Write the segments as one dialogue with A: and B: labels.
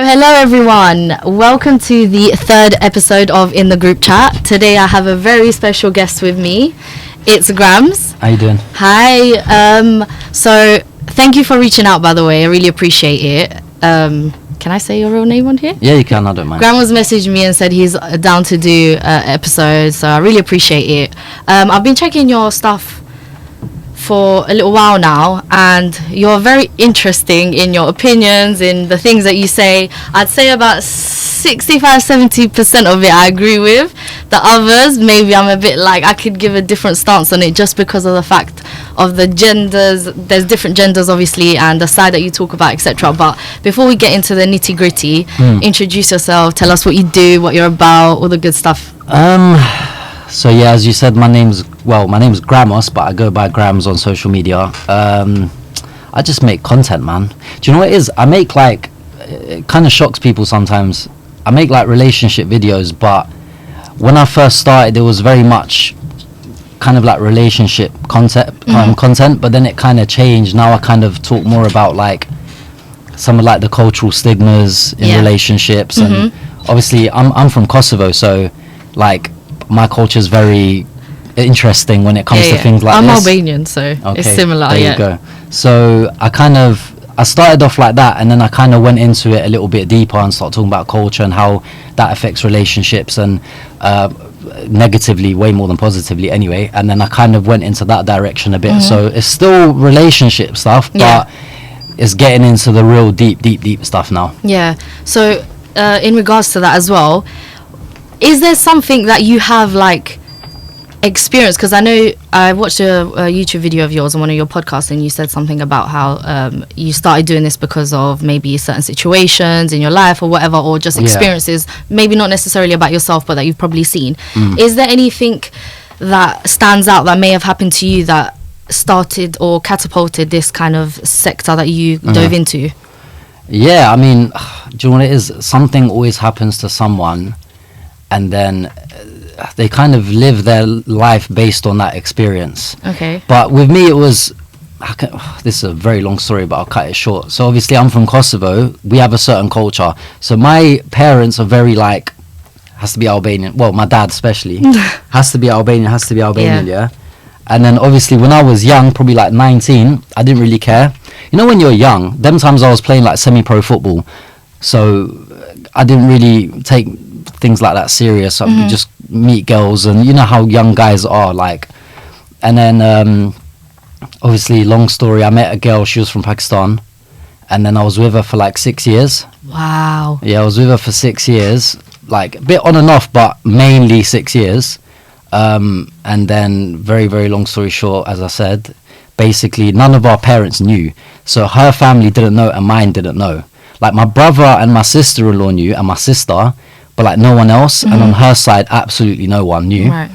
A: Hello everyone. Welcome to the third episode of In the Group Chat. Today I have a very special guest with me. It's Grams.
B: How you doing?
A: Hi. So thank you for reaching out, by the way. I really appreciate it. Can I say your real name on here?
B: Yeah, you can. I don't mind.
A: Gramos messaged me and said he's down to do episodes, so I really appreciate it. I've been checking your stuff for a little while now, and you're very interesting in your opinions, in the things that you say. I'd say about 65-70% of it I agree with. The others, maybe I'm a bit like, I could give a different stance on it just because of the fact of the genders. There's different genders obviously, and the side that you talk about, etc. But before we get into the nitty gritty, introduce yourself, tell us what you do, what you're about, all the good stuff.
B: So yeah, as you said, my name's Gramos, but I go by Grams on social media. I just make content, man. Do you know what it is? I make it kind of shocks people sometimes. I make relationship videos, but when I first started, it was very much kind of relationship content, but then it kind of changed. Now I kind of talk more about some of the cultural stigmas in relationships, and obviously I'm from Kosovo, so my culture is very interesting when it comes to things like
A: I'm
B: this.
A: Albanian, so it's similar.
B: There you go. So I started off like that, and then I kind of went into it a little bit deeper and started talking about culture and how that affects relationships, and negatively way more than positively anyway. And then I kind of went into that direction a bit. So it's still relationship stuff, but it's getting into the real deep stuff now. Yeah.
A: So in regards to that as well, is there something that you have experience? Because I know I watched a YouTube video of yours on one of your podcasts, and you said something about how you started doing this because of maybe certain situations in your life or whatever, or just experiences, maybe not necessarily about yourself, but that you've probably seen. Is there anything that stands out that may have happened to you that started or catapulted this kind of sector that you dove into?
B: Yeah, I mean, do you know what it is? Something always happens to someone, and then they kind of live their life based on that experience.
A: Okay.
B: But with me, it was... this is a very long story, but I'll cut it short. So obviously, I'm from Kosovo. We have a certain culture. So my parents are very has to be Albanian. Well, my dad especially. has to be Albanian, yeah. And then obviously, when I was young, probably 19, I didn't really care. You know, when you're young, them times I was playing semi-pro football. So I didn't really take things like that serious. I would just meet girls, and you know how young guys are and then obviously, long story, I met a girl. She was from Pakistan, and then I was with her for 6 years.
A: Wow.
B: Yeah, I was with her for 6 years, a bit on and off, but mainly 6 years. And then very, very long story short, as I said, basically none of our parents knew. So her family didn't know and mine didn't know. My brother and my sister-in-law knew, and my sister, but no one else. And on her side, absolutely no one knew.
A: Right.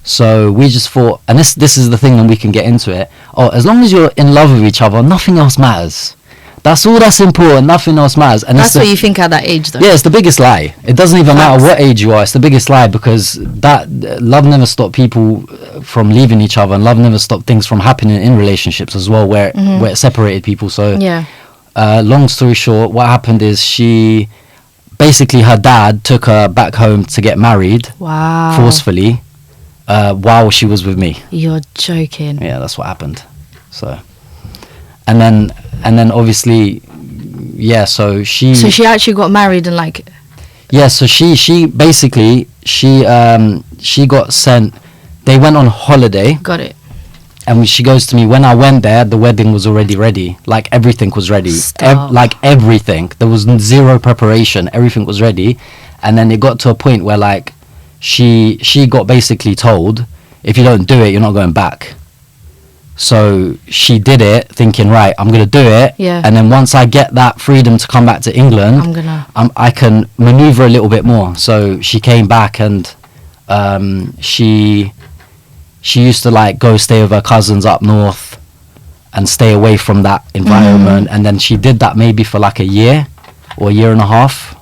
B: So we just thought, and this is the thing, and we can get into it. As long as you're in love with each other, nothing else matters. That's all that's important. Nothing else matters. And
A: that's what you think at that age, though.
B: Yeah, it's the biggest lie. It doesn't even matter what age you are. It's the biggest lie, because that love never stopped people from leaving each other, and love never stopped things from happening in relationships as well, where it separated people. So
A: yeah.
B: Long story short, what happened is basically her dad took her back home to get married.
A: Wow.
B: Forcefully, while she was with me.
A: You're joking.
B: Yeah, that's what happened. So, and then obviously, yeah. So she
A: actually got married and
B: Yeah, so she basically she got sent. They went on holiday.
A: Got it.
B: And she goes to me, when I went there, the wedding was already ready. Everything was ready. Everything. There was zero preparation. Everything was ready. And then it got to a point where she got basically told, if you don't do it, you're not going back. So she did it, thinking, right, I'm going to do it.
A: Yeah.
B: And then once I get that freedom to come back to England, I can maneuver a little bit more. So she came back, and she used to go stay with her cousins up north and stay away from that environment. And then she did that maybe for a year or a year and a half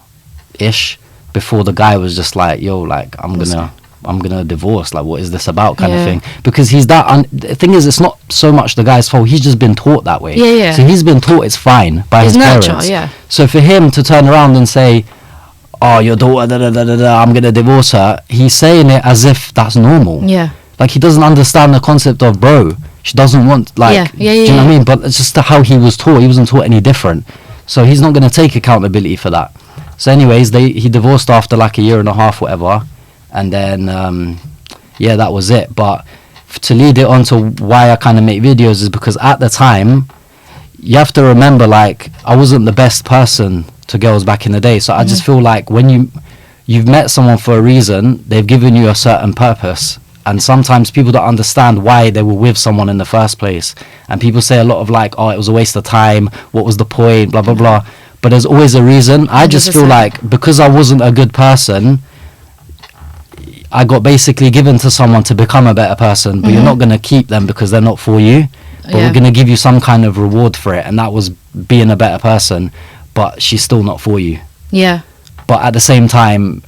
B: ish before the guy was just yo, I'm gonna I'm gonna divorce. Like, what is this about, kind
A: Yeah.
B: of thing? Because he's that. The thing is, it's not so much the guy's fault. He's just been taught that way.
A: Yeah, yeah.
B: So he's been taught it's fine by
A: It's
B: his
A: nurture,
B: parents.
A: yeah.
B: So for him to turn around and say, "Oh, your daughter, da, da, da, da, da, I'm gonna divorce her," he's saying it as if that's normal.
A: Yeah.
B: Like, he doesn't understand the concept of, bro, she doesn't want, like,
A: Yeah, yeah,
B: do you know
A: yeah.
B: what I mean? But it's just how he was taught. He wasn't taught any different. So he's not going to take accountability for that. So anyways, he divorced after like a year and a half, whatever. And then, yeah, that was it. But to lead it on to why I kind of make videos is because at the time, you have to remember, like, I wasn't the best person to girls back in the day. So I just feel like when you've met someone for a reason, they've given you a certain purpose. And sometimes people don't understand why they were with someone in the first place. And people say a lot of like, oh, it was a waste of time. What was the point? Blah, blah, blah. But there's always a reason. I just feel
A: 100%.
B: like because I wasn't a good person, I got basically given to someone to become a better person. But you're not going to keep them because they're not for you. But
A: Yeah.
B: we're going to give you some kind of reward for it. And that was being a better person. But she's still not for you.
A: Yeah.
B: But at the same time,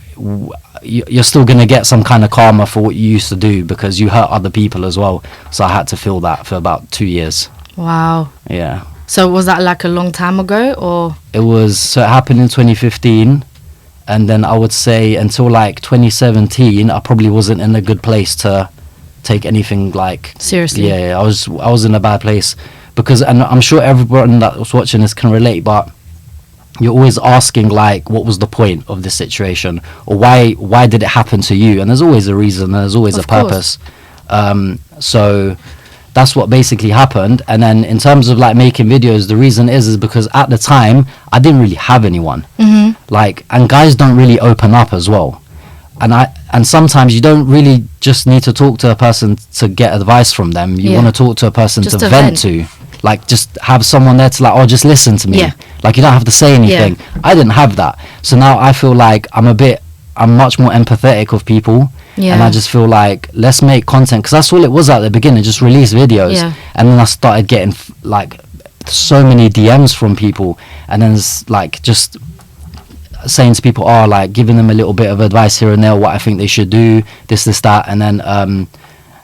B: you're still going to get some kind of karma for what you used to do because you hurt other people as well. So I had to feel that for about 2 years.
A: Wow.
B: Yeah.
A: So was that like a long time ago, or?
B: So it happened in 2015. And then I would say until like 2017, I probably wasn't in a good place to take anything like...
A: Seriously?
B: Yeah, I was in a bad place. Because, and I'm sure everyone that was watching this can relate, but you're always asking like, what was the point of this situation, or why did it happen to you? And there's always a reason, and there's always
A: Of
B: a purpose. So that's what basically happened. And then in terms of like making videos, the reason is because at the time I didn't really have anyone. Like, and guys don't really open up as well. And sometimes you don't really just need to talk to a person to get advice from them. You
A: Yeah.
B: want to talk to a person
A: Just
B: to
A: to
B: vent
A: vent.
B: to. Like, just have someone there to like, oh, just listen to me.
A: Yeah.
B: Like, you don't have to say anything. I didn't have that. So now I feel like I'm much more empathetic of people.
A: Yeah.
B: And I just feel like, let's make content. Because that's all it was at the beginning, just release videos.
A: Yeah.
B: And then I started getting like so many DMs from people. And then it's like just saying to people, oh, like giving them a little bit of advice here and there, what I think they should do, this, that. And then,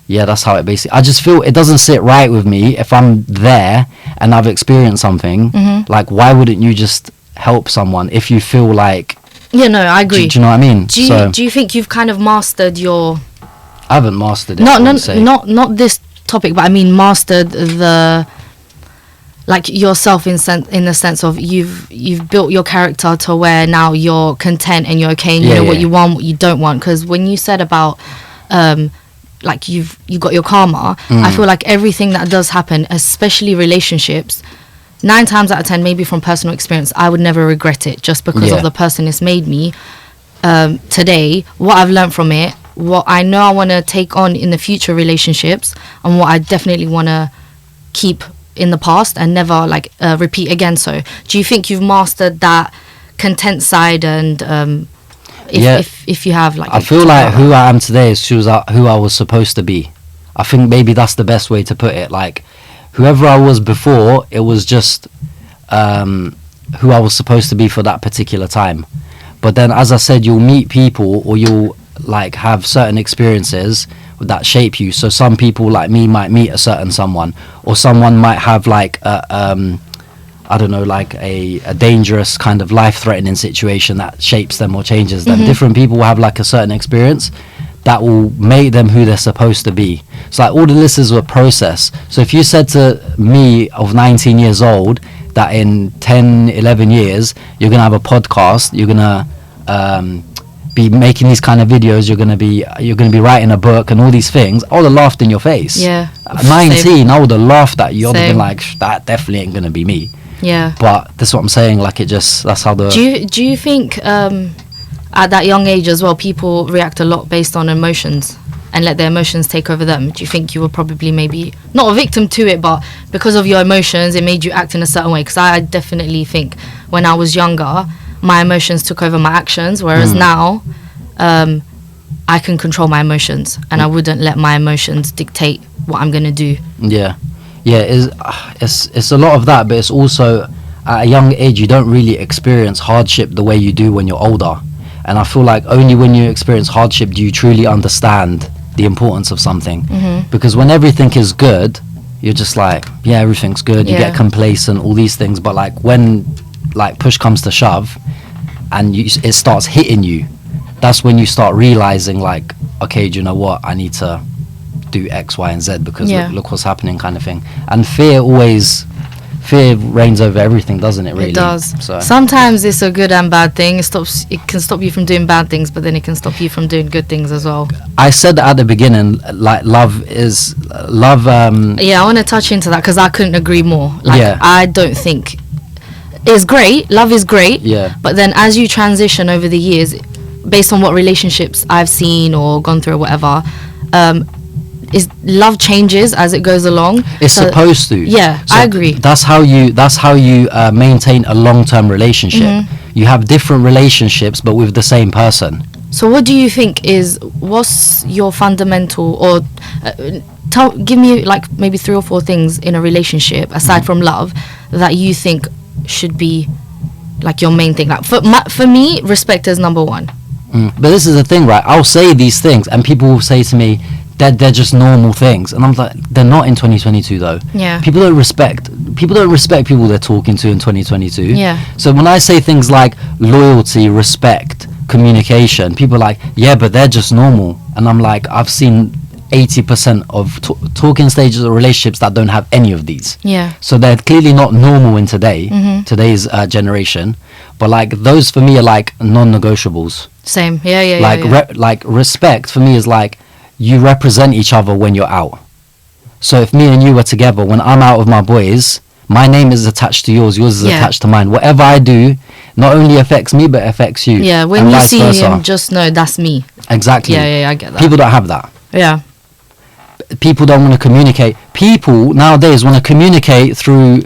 B: yeah, that's how it basically... I just feel it doesn't sit right with me if I'm there and I've experienced something. Like, why wouldn't you just help someone if you feel like...
A: Yeah, no, I agree.
B: Do you know what I mean?
A: Do you think you've kind of mastered your...
B: I haven't mastered it. I wouldn't say.
A: Not this topic, but I mean mastered the... Like yourself in the sense of you've built your character to where now you're content and you're okay and you know what you want, what you don't want. Because when you said about... like you got your karma, I feel like everything that does happen, especially relationships, 9 times out of 10, maybe from personal experience, I would never regret it just because of the person it's made me today, what I've learned from it, what I know I want to take on in the future relationships, and what I definitely want to keep in the past and never like repeat again. So do you think you've mastered that content side? And if you have, like,
B: I feel like who I am today is who I was supposed to be. I think maybe that's the best way to put it. Like, whoever I was before, it was just who I was supposed to be for that particular time. But then, as I said, you'll meet people or you'll like have certain experiences that shape you. So some people like me might meet a certain someone, or someone might have like I don't know, like a dangerous kind of life-threatening situation that shapes them or changes them. Different people will have like a certain experience that will make them who they're supposed to be. So like all of this is a process. So if you said to me of 19 years old that in 10, 11 years you're going to have a podcast, you're going to be making these kind of videos, you're going to be writing a book and all these things, I would have laughed in your face.
A: Yeah.
B: At 19,
A: Same.
B: I would have laughed at you. I would have
A: Same.
B: been like, that definitely ain't going to be me.
A: Yeah.
B: But that's what I'm saying, like, that's how the...
A: Do you think at that young age as well, people react a lot based on emotions and let their emotions take over them? Do you think you were probably maybe not a victim to it, but because of your emotions it made you act in a certain way? Because I definitely think when I was younger my emotions took over my actions, whereas now I can control my emotions and I wouldn't let my emotions dictate what I'm gonna do.
B: Yeah, it's a lot of that, but it's also at a young age you don't really experience hardship the way you do when you're older. And I feel like only when you experience hardship do you truly understand the importance of something. Because when everything is good, you're just like, yeah, everything's good. You
A: Yeah.
B: get complacent, all these things. But like when like push comes to shove, and it starts hitting you, that's when you start realizing like, okay, do you know what? I need to do X, Y, and Z because
A: Yeah.
B: look what's happening, kind of thing. And fear reigns over everything, doesn't it? Really,
A: It does.
B: So
A: Sometimes it's a good and bad thing. It can stop you from doing bad things, but then it can stop you from doing good things as well.
B: I said at the beginning, like love.
A: Yeah, I want to touch into that because I couldn't agree more. Like,
B: Yeah.
A: I don't think it's great. Love is great.
B: Yeah.
A: But then as you transition over the years, based on what relationships I've seen or gone through or whatever, is love changes as it goes along.
B: It's
A: So-
B: supposed to.
A: Yeah,
B: So
A: I agree.
B: That's how you maintain a long-term relationship.
A: Mm-hmm.
B: You have different relationships, but with the same person.
A: So what do you think what's your fundamental, or give me like maybe 3 or 4 things in a relationship aside from love that you think should be like your main thing? Like for me, respect is number 1.
B: But this is the thing, right? I'll say these things, and people will say to me, they're just normal things, and I'm like, they're not in 2022 though.
A: Yeah.
B: People don't respect people they're talking to in 2022.
A: Yeah.
B: So when I say things like loyalty, respect, communication, people are like, yeah, but they're just normal, and I'm like, I've seen 80% of talking stages of relationships that don't have any of these.
A: Yeah.
B: So they're clearly not normal in today's generation. But like those for me are like non-negotiables.
A: Same. Yeah.
B: Like
A: yeah.
B: respect for me is like you represent each other when you're out. So if me and you were together, when I'm out with my boys, my name is attached to yours is
A: Yeah.
B: attached to mine. Whatever I do not only affects me but affects you.
A: Yeah, when
B: and
A: you
B: vice
A: see
B: versa.
A: him, just know that's me.
B: Exactly.
A: Yeah, I get that.
B: People don't have that.
A: Yeah.
B: People don't want to communicate. People nowadays want to communicate through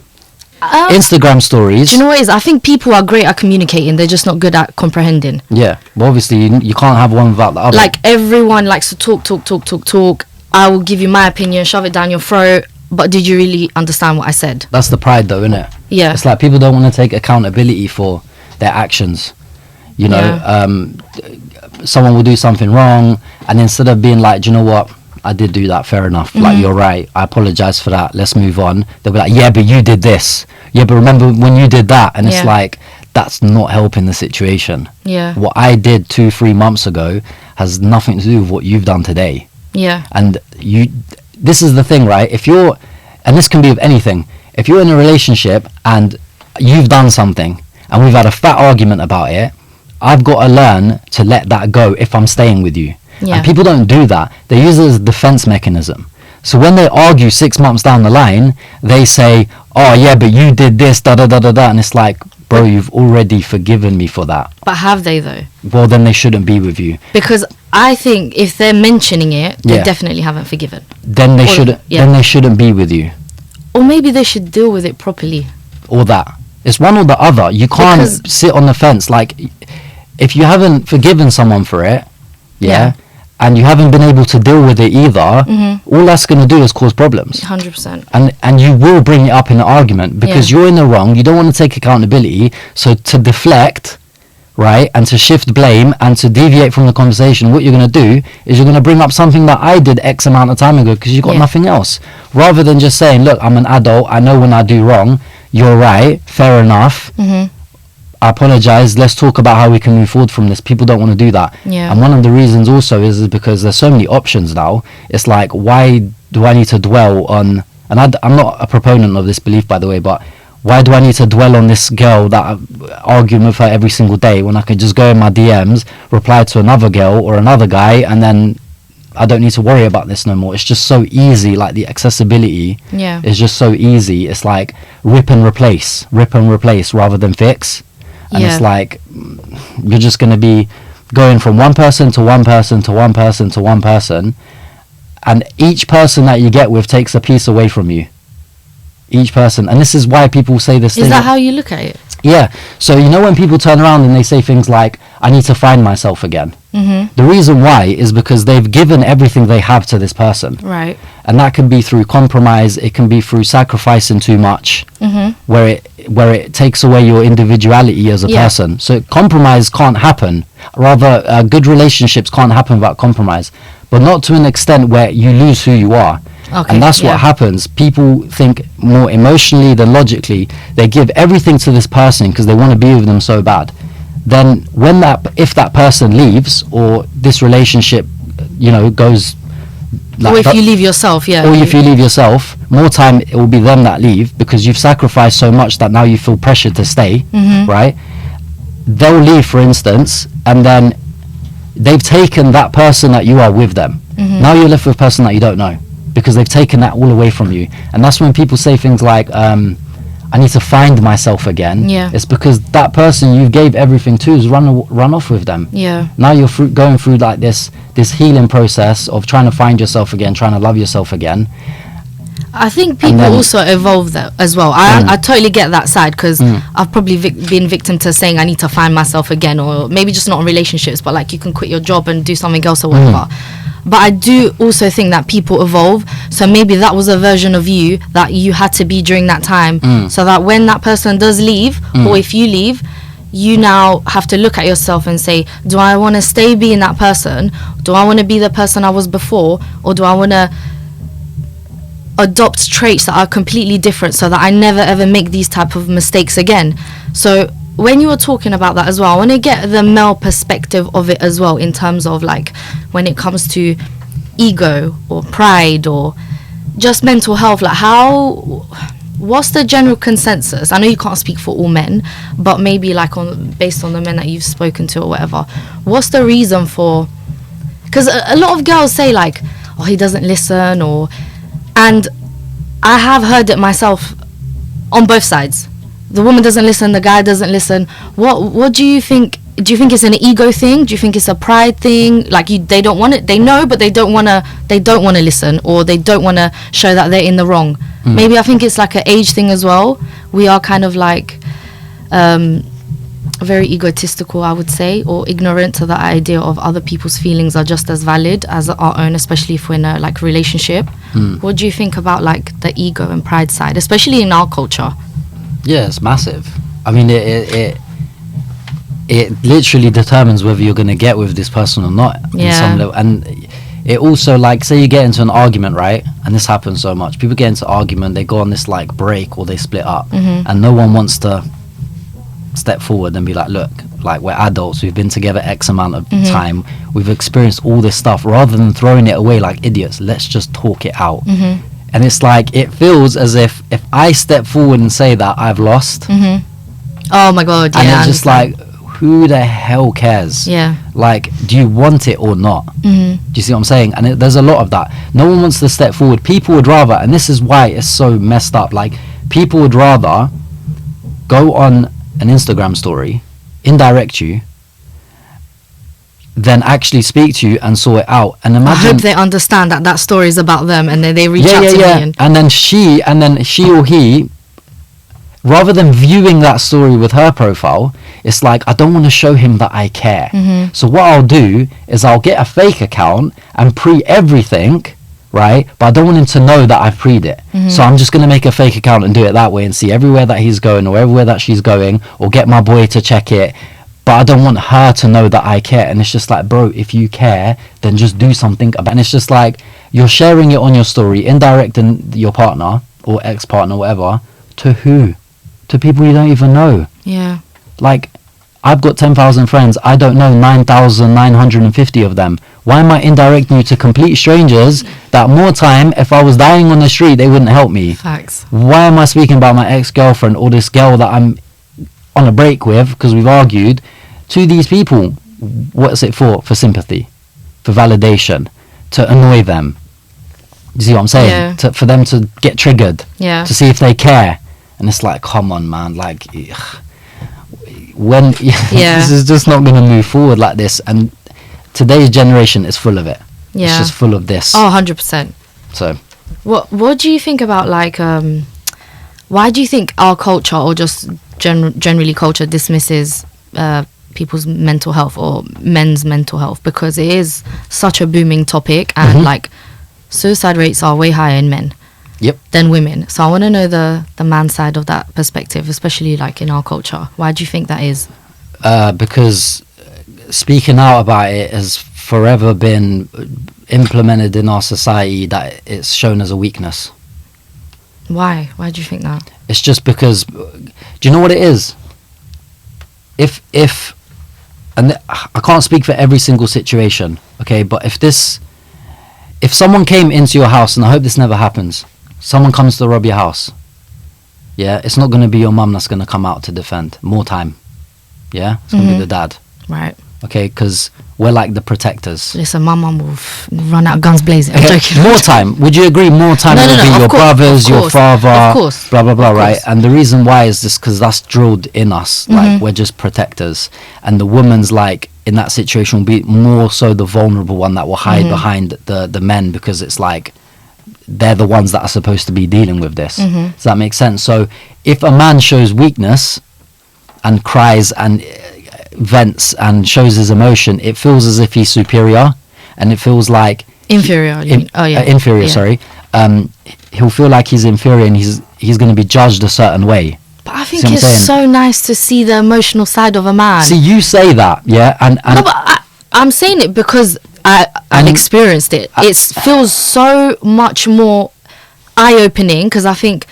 B: Instagram stories.
A: Do you know what it is? I think people are great at communicating. They're just not good at comprehending.
B: Yeah, but obviously you can't have one without the other.
A: Like everyone likes to talk. I will give you my opinion, shove it down your throat. But did you really understand what I said?
B: That's the pride though, isn't it?
A: Yeah.
B: It's like people don't want to take accountability for their actions. You know, someone will do something wrong, and instead of being like, do you know what? I did do that, fair enough. Like, you're right. I apologize for that. Let's move on. They'll be like, yeah, but you did this. Yeah, but remember when you did that? And it's
A: Yeah.
B: like, that's not helping the situation.
A: Yeah.
B: What I did 2-3 months ago has nothing to do with what you've done today.
A: Yeah.
B: And this is the thing, right? If you're, and this can be with anything, if you're in a relationship and you've done something and we've had a fat argument about it, I've got to learn to let that go if I'm staying with you.
A: Yeah.
B: And people don't do that. They use it as a defense mechanism. So when they argue 6 months down the line, they say, oh yeah, but you did this, da da da da da. And it's like, bro, you've already forgiven me for that.
A: But have they though?
B: Well, then they shouldn't be with you.
A: Because I think if they're mentioning it, they
B: Yeah.
A: definitely haven't forgiven.
B: Then they
A: Or-
B: shouldn't.
A: yeah.
B: Then they shouldn't be with you.
A: Or maybe they should deal with it properly.
B: Or that. It's one or the other. You can't
A: Because-
B: sit on the fence. Like, if you haven't forgiven someone for it,
A: Yeah.
B: and you haven't been able to deal with it either, all that's going to do is cause problems.
A: 100%.
B: And you will bring it up in an argument because
A: Yeah.
B: you're in the wrong. You don't want to take accountability. So to deflect, right, and to shift blame and to deviate from the conversation, what you're going to do is you're going to bring up something that I did X amount of time ago because you've got
A: Yeah.
B: nothing else. Rather than just saying, look, I'm an adult. I know when I do wrong. You're right. Fair enough. I apologize. Let's talk about how we can move forward from this. People don't want to do that.
A: Yeah.
B: And one of the reasons also is because there's so many options now. It's like, why do I need to dwell on, and I'm not a proponent of this belief, by the way, but why do I need to dwell on this girl that I'm arguing with her every single day when I could just go in my DMs, reply to another girl or another guy, and then I don't need to worry about this no more. It's just so easy. Like the accessibility
A: Yeah.
B: is just so easy. It's like rip and replace rather than fix. And
A: Yeah.
B: it's like, you're just going to be going from one person to one person to one person to one person. And each person that you get with takes a piece away from you. Each person. And this is why people say this thing.
A: Is that how you look at it?
B: Yeah. So, you know when people turn around and they say things like, I need to find myself again.
A: Mm-hmm.
B: The reason why is because they've given everything they have to this person.
A: Right.
B: and that can be through compromise, it can be through sacrificing too much, where it takes away your individuality as a person. So compromise can't happen, rather good relationships can't happen without compromise, but not to an extent where you lose who you are. And that's what happens. People think more emotionally than logically. They give everything to this person because they want to be with them so bad. Then if that person leaves, or this relationship, goes like,
A: or if you leave yourself,
B: or if you leave yourself, more time it will be them that leave, because you've sacrificed so much that now you feel pressured to stay, right? They'll leave, for instance, and then they've taken that person that you are with them. Now you're left with a person that you don't know, because they've taken that all away from you. And that's when people say things like, I need to find myself again. It's because that person you gave everything to is run off with them. Now you're going through like this healing process of trying to find yourself again, trying to love yourself again.
A: I think people also evolve that as well. I totally get that side, because I've probably been victim to saying I need to find myself again, or maybe just not in relationships, but like you can quit your job and do something else or whatever. But I do also think that people evolve. So maybe that was a version of you that you had to be during that time. So that when that person does leave, or if you leave, you now have to look at yourself and say, do I want to stay being that person? Do I want to be the person I was before? Or do I want to adopt traits that are completely different, so that I never ever make these type of mistakes again? So when you were talking about that as well, I want to get the male perspective of it as well, in terms of like when it comes to ego or pride or just mental health. Like what's the general consensus? I know you can't speak for all men, but maybe like based on the men that you've spoken to or whatever, what's the reason for? Because a lot of girls say like, oh, he doesn't listen, and I have heard it myself on both sides. The woman doesn't listen, the guy doesn't listen. What do you think? Do you think it's an ego thing? Do you think it's a pride thing? Like they don't want it. They know, but they don't want to. They don't want to listen, or they don't want to show that they're in the wrong. Maybe I think it's like an age thing as well. We are kind of like very egotistical, I would say, or ignorant to the idea of other people's feelings are just as valid as our own, especially if we're in a like relationship. What do you think about like the ego and pride side, especially in our culture?
B: Yeah, it's massive. I mean, it literally determines whether you're going to get with this person or not. In some level. And it also, like, say you get into an argument, right? And this happens so much. People get into argument, they go on this like break, or they split up, and no one wants to step forward and be like, look, like, we're adults, we've been together X amount of time, we've experienced all this stuff, rather than throwing it away like idiots, let's just talk it out. And it's like, it feels as if I step forward and say that I've lost,
A: oh my god,
B: and it's just like, who the hell cares? Like, do you want it or not? Do you see what I'm saying? And there's a lot of that. No one wants to step forward. People would rather, and this is why it's so messed up, like, people would rather go on an Instagram story, indirect you, than actually speak to you and sort it out. And imagine,
A: I hope they understand that story is about them, and then they reach out to me.
B: And then she or he, rather than viewing that story with her profile, it's like, I don't want to show him that I care. So what I'll do is I'll get a fake account and pre everything, right? But I don't want him to know that I've pre'd it. So I'm just going to make a fake account and do it that way, and see everywhere that he's going or everywhere that she's going, or get my boy to check it. But I don't want her to know that I care. And it's just like, bro, if you care, then just do something about it. And it's just like, you're sharing it on your story, indirecting your partner or ex-partner, whatever, to who? To people you don't even know. Like, I've got 10,000 friends, I don't know 9,950 of them. Why am I indirecting you to complete strangers that more time, if I was dying on the street, they wouldn't help me?
A: Facts.
B: Why am I speaking about my ex-girlfriend or this girl that I'm on a break with because we've argued, to these people? What's it for? For sympathy, for validation, to annoy them. You see what I'm saying? For them to get triggered, to see if they care. And it's like, come on, man, like, when this is just not going to move forward like this. And today's generation is full of it. It's just full of this.
A: 100%.
B: So
A: what do you think about, like, why do you think our culture, or just generally culture, dismisses people's mental health or men's mental health? Because it is such a booming topic, and like suicide rates are way higher in men
B: Yep.
A: than women. So I want to know the man side of that perspective, especially like in our culture. Why do you think that is?
B: Because speaking out about it has forever been implemented in our society that it's shown as a weakness.
A: Why do you think that?
B: It's just because, do you know what it is? If and I can't speak for every single situation, okay, but if someone came into your house, and I hope this never happens, someone comes to rob your house, yeah, it's not going to be your mum that's going to come out to defend. More time, yeah, it's going to be the dad,
A: Right.
B: okay, because we're like the protectors.
A: Listen, my mum will run out guns blazing. I'm joking.
B: More time. Would you agree? More time
A: No,
B: will
A: no,
B: be
A: of
B: your
A: course,
B: brothers,
A: of
B: your
A: course,
B: father,
A: of course,
B: blah blah blah,
A: of
B: right?
A: course.
B: And the reason why is just because that's drilled in us. Like we're just protectors, and the woman's like in that situation will be more so the vulnerable one that will hide behind the men, because it's like they're the ones that are supposed to be dealing with this. Does that make sense? So if a man shows weakness and cries and vents and shows his emotion, it feels as if he's superior, and it feels like
A: Inferior. You mean? Oh yeah.
B: inferior.
A: Yeah.
B: Sorry, he'll feel like he's inferior, and he's going to be judged a certain way.
A: But I think
B: See what I'm saying?
A: it's so nice to see the emotional side of a man.
B: See, you say that, yeah, and
A: No, but I'm saying it because I've
B: And-
A: experienced it. It feels so much more eye-opening, because I think,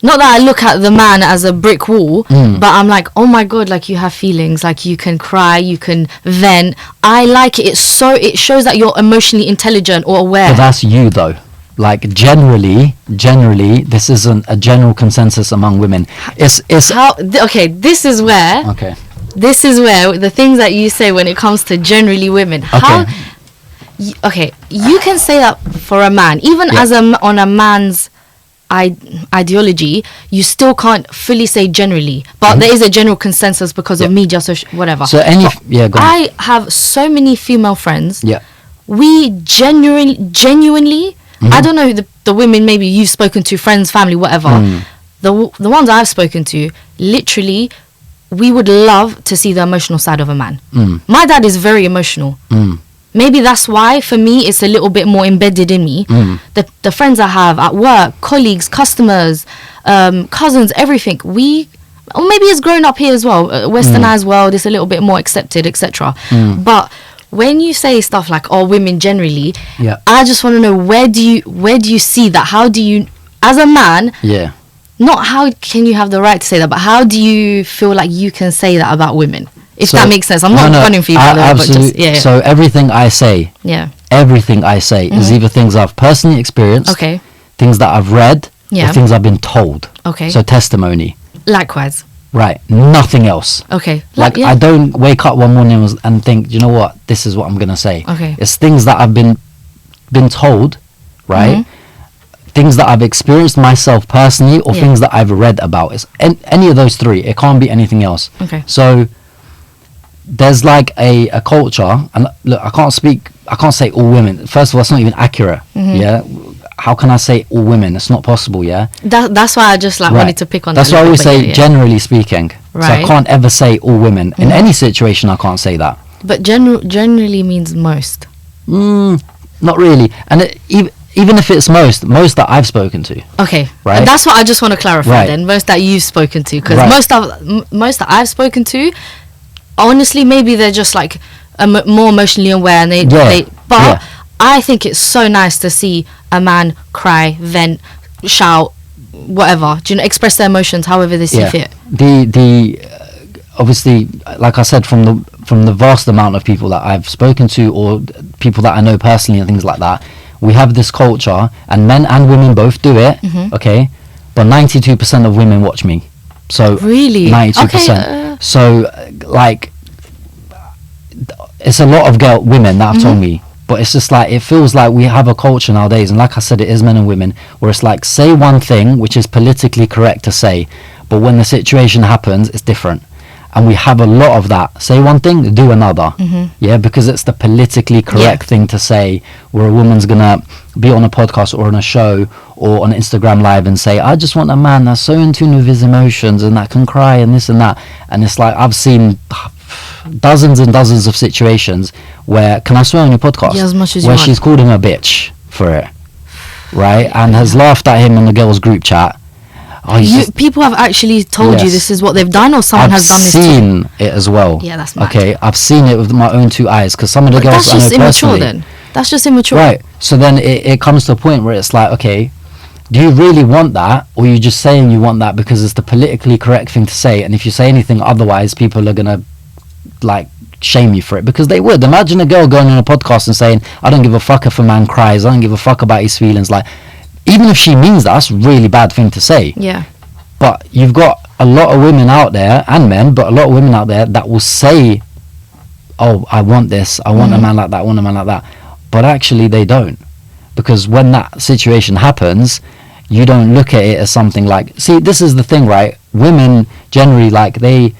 A: not that I look at the man as a brick wall, but I'm like, oh my god, like you have feelings, like you can cry, you can vent. I like it. It shows that you're emotionally intelligent or aware.
B: but that's you though. Like generally, this isn't a general consensus among women. It's
A: Okay, this is where
B: okay.
A: the things that you say when it comes to generally women. How? Okay, you can say that for a man, even
B: Yeah.
A: as on a man's ideology, you still can't fully say generally, but there is a general consensus because of media, so whatever.
B: So go on.
A: I have so many female friends.
B: Yeah.
A: We genuinely, I don't know the women maybe you've spoken to, friends, family, whatever. The ones I've spoken to, literally, we would love to see the emotional side of a man. My dad is very emotional. Maybe that's why, for me, it's a little bit more embedded in me. The friends I have at work, colleagues, customers, cousins, everything. Or maybe it's grown up here as well. Westernized world, it's a little bit more accepted, etc. But when you say stuff like, "Oh, women generally," I just want to know, where do you see that? How do you, as a man, not how can you have the right to say that, but how do you feel like you can say that about women? If that makes sense. I'm not running for you, by the way, but just, yeah.
B: So everything I say is either things I've personally experienced,
A: Okay.
B: things that I've read,
A: Yeah.
B: or things I've been told.
A: Okay.
B: So testimony.
A: Likewise.
B: Right. Nothing else.
A: Okay.
B: Like I don't wake up one morning and think, you know what, this is what I'm gonna say.
A: Okay.
B: It's things that I've been told, right? Things that I've experienced myself personally, or things that I've read about. It's any of those three. It can't be anything else.
A: Okay.
B: So there's like a culture, and look, I can't say all women. First of all, it's not even accurate. Yeah. How can I say all women? It's not possible. Yeah.
A: That's why I just wanted to pick on
B: That's
A: that.
B: why I always say generally speaking.
A: Right.
B: So I can't ever say all women. In any situation, I can't say that.
A: But generally means most.
B: Not really. And even if it's most that I've spoken to.
A: Okay.
B: Right.
A: That's what I just want to clarify.
B: Right.
A: Then most that you've spoken to, because
B: Right.
A: most that I've spoken to, honestly, maybe they're just like more emotionally aware, and but I think it's so nice to see a man cry, vent, shout, whatever. Do you know, express their emotions however they see fit.
B: The obviously, like I said, from the vast amount of people that I've spoken to, or people that I know personally and things like that, we have this culture, and men and women both do it. Okay, but 92% of women watch me. So
A: really,
B: 92%.
A: Okay,
B: so like, it's a lot of women that have told me. But it's just like, it feels like we have a culture nowadays, and like I said, it is men and women, where it's like, say one thing which is politically correct to say, but when the situation happens, it's different. And we have a lot of that. Say one thing, do another. Yeah, because it's the politically correct thing to say, where a woman's gonna be on a podcast or on a show or on Instagram Live and say, I just want a man that's so in tune with his emotions and that can cry and this and that. And it's like, I've seen dozens and dozens of situations where, can I swear on your podcast?
A: Yeah, as much as you
B: where
A: want.
B: she's called him a bitch for it. right, and has laughed at him in the girls' group chat. Oh,
A: People have actually told you this is what they've done, or someone has done this to you?
B: I've seen it as well.
A: Yeah, that's mad.
B: Okay, I've seen it with my own 2 eyes, because some of the girls
A: That's
B: I know
A: just immature
B: personally,
A: then. That's just immature.
B: right? So then it comes to a point where it's like, okay, do you really want that, or are you just saying you want that because it's the politically correct thing to say? And if you say anything otherwise, people are gonna like shame you for it, because they would. Imagine a girl going on a podcast and saying, I don't give a fuck if a man cries, I don't give a fuck about his feelings. Like, even if she means that, that's a really bad thing to say.
A: Yeah.
B: But you've got a lot of women out there, and men, but a lot of women out there that will say, oh, I want this, I want a man like that, I want a man like that. But actually they don't. Because when that situation happens, you don't look at it as something like, see, this is the thing, right? Women generally, like, they're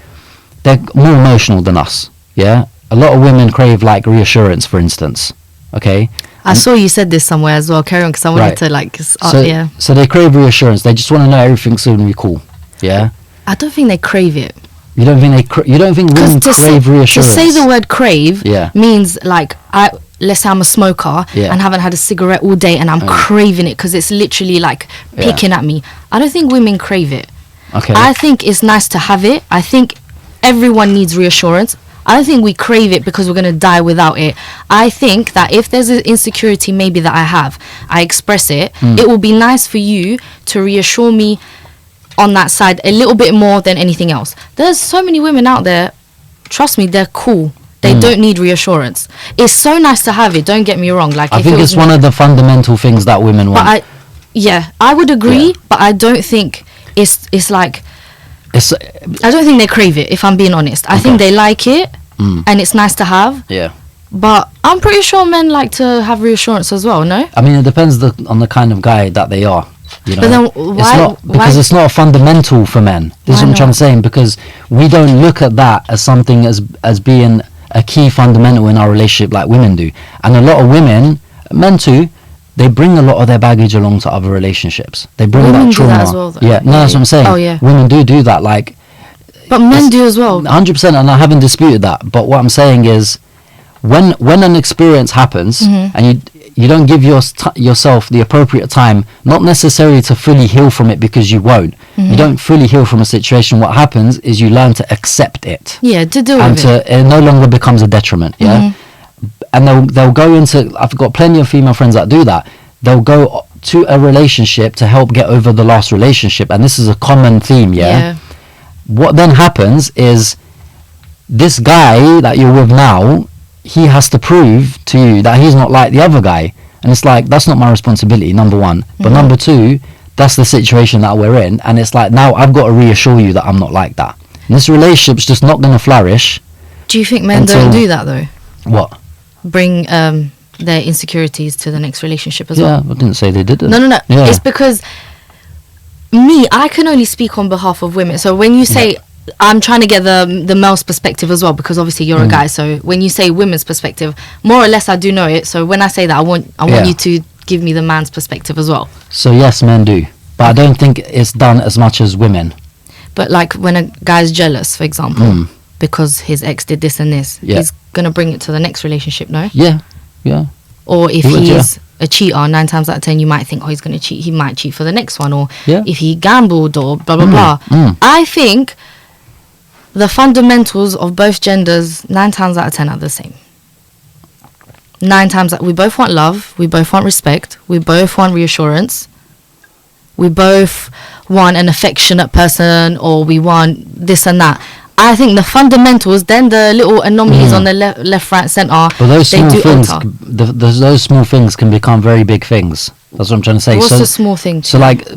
B: more emotional than us, yeah? A lot of women crave, like, reassurance, for instance, okay?
A: I saw you said this somewhere as well. Carry on, because I wanted to like.
B: So they crave reassurance. They just want to know everything's going to be cool. Yeah.
A: I don't think they crave it.
B: You don't think you don't think women crave reassurance?
A: To say the word crave
B: Yeah.
A: means like let's say I'm a smoker and haven't had a cigarette all day and I'm craving it because it's literally like picking at me. I don't think women crave it.
B: Okay.
A: I think it's nice to have it. I think everyone needs reassurance. I don't think we crave it because we're going to die without it. I think that if there's an insecurity maybe that I have, I express it. It will be nice for you to reassure me on that side a little bit more than anything else. There's so many women out there, trust me, they're cool. They don't need reassurance. It's so nice to have it, don't get me wrong. Like,
B: I think it's one of the fundamental things that women want.
A: But I would agree, but I don't think it's like... I don't think they crave it, if I'm being honest. I think they like it, and it's nice to have.
B: Yeah.
A: But I'm pretty sure men like to have reassurance as well, no?
B: I mean, it depends on the kind of guy that they are. You know?
A: But then
B: it's not a fundamental for men. This is what I'm trying to say, because we don't look at that as something as being a key fundamental in our relationship like women do. And a lot of women, men too, they bring a lot of their baggage along to other relationships. They bring
A: women
B: that trauma.
A: Do that as well, though.
B: Yeah, no, that's what I'm saying.
A: Oh, yeah.
B: Women do that, like...
A: But men do as well.
B: 100%, and I haven't disputed that. But what I'm saying is, when an experience happens, and you don't give yourself the appropriate time, not necessarily to fully heal from it, because you won't. You don't fully heal from a situation. What happens is you learn to accept it.
A: Yeah, to deal with it.
B: And it no longer becomes a detriment, yeah? And they'll go into... I've got plenty of female friends that do that. They'll go to a relationship to help get over the last relationship, and this is a common theme, yeah? What then happens is, this guy that you're with now, he has to prove to you that he's not like the other guy. And it's like, that's not my responsibility, number one. But number two, that's the situation that we're in. And it's like, now I've got to reassure you that I'm not like that. And this relationship's just not going to flourish.
A: Do you think men don't do that, though?
B: What?
A: Bring their insecurities to the next relationship as well?
B: Yeah, I didn't say they didn't.
A: No.
B: Yeah.
A: It's because... I can only speak on behalf of women. So when you say... I'm trying to get the male's perspective as well, because obviously you're a guy. So when you say women's perspective, more or less I do know it. So when I say that, I want you to give me the man's perspective as well.
B: So yes, men do, but I don't think it's done as much as women.
A: But like when a guy's jealous, for example, because his ex did this and this, he's gonna bring it to the next relationship, no?
B: Yeah.
A: Or if he's a cheater, 9 times out of 10 you might think, oh, he's gonna cheat. He might cheat for the next one, or if he gambled, or blah blah blah. I think the fundamentals of both genders 9 times out of 10 are the same. 9 times we both want love, we both want respect, we both want reassurance, we both want an affectionate person, or we want this and that. I think the fundamentals, then the little anomalies on the left, right, centre,
B: but those
A: they
B: small
A: do
B: things,
A: alter.
B: those small things can become very big things. That's what I'm trying to say.
A: What's the small thing?
B: So like,